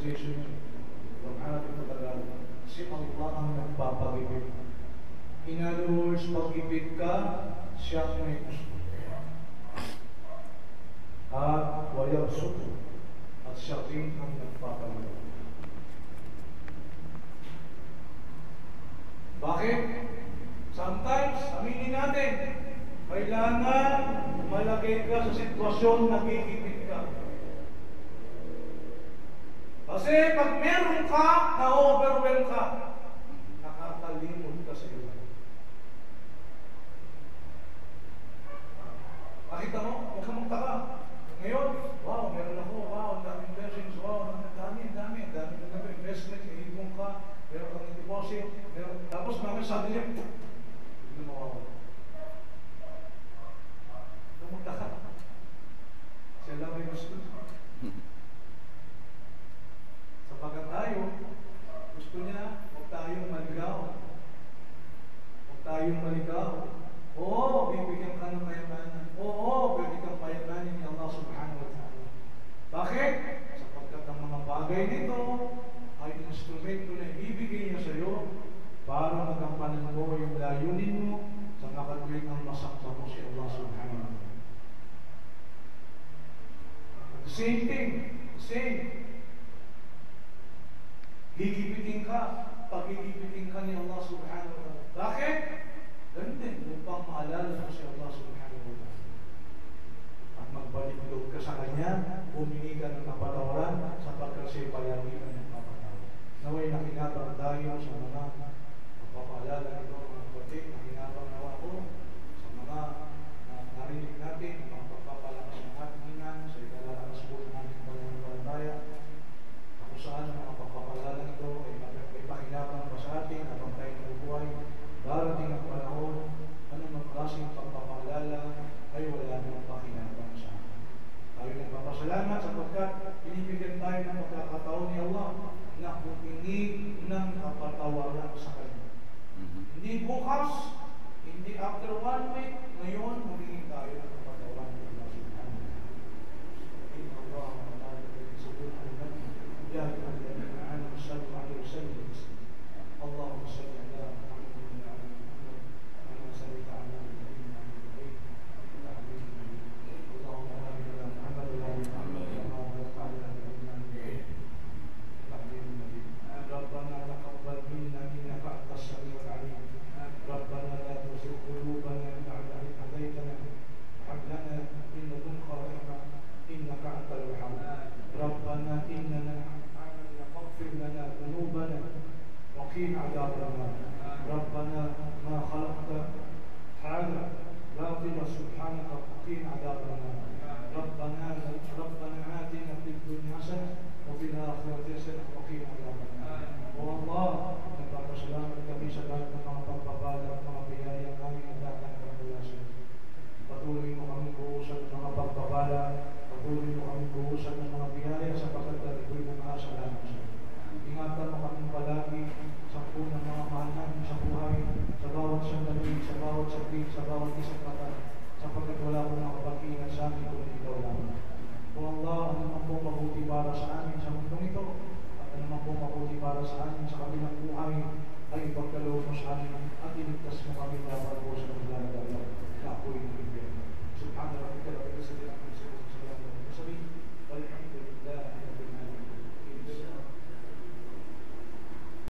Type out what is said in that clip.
translation yun. From Arabic to Tagalog. Si Allah ang nagpapag-ibig. In other words, pag-ibig ka, siya ang may gusto. At wayabsuto. At siya rin ang nagpapag-ibig. Bakit? Sometimes, aminin natin, kailangan malagay ka sa sitwasyon na kikipit ka. Kasi pag meron ka, na-overwhelm ka, nakakalimot ka sa iba. Makita mo, huwag ka magtaka. Ngayon, wow, meron ako, wow, ang daming blessings, wow, ang dami, investment, ihipon ka, meron kang deposit, tapos namin sabi niya, hindi mawawala. Huwag magtaka. Siya lang may gusto. Sapagkat tayo, gusto niya, huwag tayong maligaw. Huwag tayong maligaw. Oo, bibigyan ka ng kayamanan. Oo, pwede kang payamanin ni Allah subhanahu wa ta'ala. Bakit? Sapagkat ang mga bagay nito ay instrumento na ibibigay niya sa iyo para magampanan mo yung layunin mo sa makatuwing ang masakta mo si Allah subhanahu wa ta'ala. The same thing, same. Higipitin ka, paghigipitin ka ni Allah subhanahu wa ta'ala. Bakit? Ganun din, upang maalala mo si Allah subhanahu wa ta'ala. At magbalik loob ka sa Kanya, humingi ka ng kapatawaran sapagkat siya palagi ka ng kapatawaran. Naway nakinabang tayo sa mga magpapaalala nito mga kapatid, nakinabang nawa ko sa mga narinig natin, mga pagpapalakas ng atinginan, sa ikalalakas po ng ating pananampalataya, kung saan ang mga pagpapalala nito ay may pakinabang pa sa atin habang tayo nabubuhay. Darating ang panahon, anong klaseng pagpapaalala ay wala nang pakinabang sa atin. Tayo nagpapasalamat sapagkat binibigyan tayo ng pagkakataon ni Allah na humingi ng kapatawaran sa Kanya. Hindi bukas, hindi after 1 week, ngayon humingi tayo ng kapatawaran ni Allah subhanahu wa ta'ala. Inna Allah wa malaikatahu yusalluna 'alan nabi ya ayyuhalladhina amanu sallu 'alaihi wa sallimu taslima. Allahumma salli 'ala Muhammad wa 'ala ali Muhammad kama sallaita 'ala Ibrahim wa 'ala ali Ibrahim innaka Hamidum Majid. Allahumma barik 'ala Muhammad wa 'ala ali Muhammad kama barakta 'ala Ibrahim wa 'ala ali Ibrahim innaka Hamidum Majid. ربنا تقبل منا انك انت السميع العليم. ربنا لا تزغ قلوبنا بعد إذ هديتنا وهب لنا من لدنك رحمة إنك أنت الوهاب. ربنا إننا آمنا فاغفر لنا ذنوبنا وقنا عذاب النار. ربنا ما خلقت هذا باطلا سبحانك وقنا عذاب النار. ربنا آتنا في الدنيا حسنة وفي الآخرة حسنة وقنا عذاب النار. والله nagpapasalamat kami sa lahat ng mga pagpapala at mga biyaya kami nagdatan ng paglasan. Patuloy mo kami buhusan ng mga pagpapala, patuloy mo kami buhusan ng mga biyaya sapagkat dahil ko'y nakasalamat sa iyo. Ingatan mo kami palagi sa ng mga mahal namin sa buhay, sa bawat sandali, sa bawat saglit, sa bawat isang kata, sapagkat wala kong nakapag-ingat sa amin kung ikaw lang. Kung Allah, ano man po mabuti para sa amin sa mundong ito, ano man po mabuti para sa amin sa kabilang buhay, ay ipagkaloob mo sa amin at iligtas mo kami dapat po sa paglalagay na ako'y nagpipin. Subhanallah, ikaw,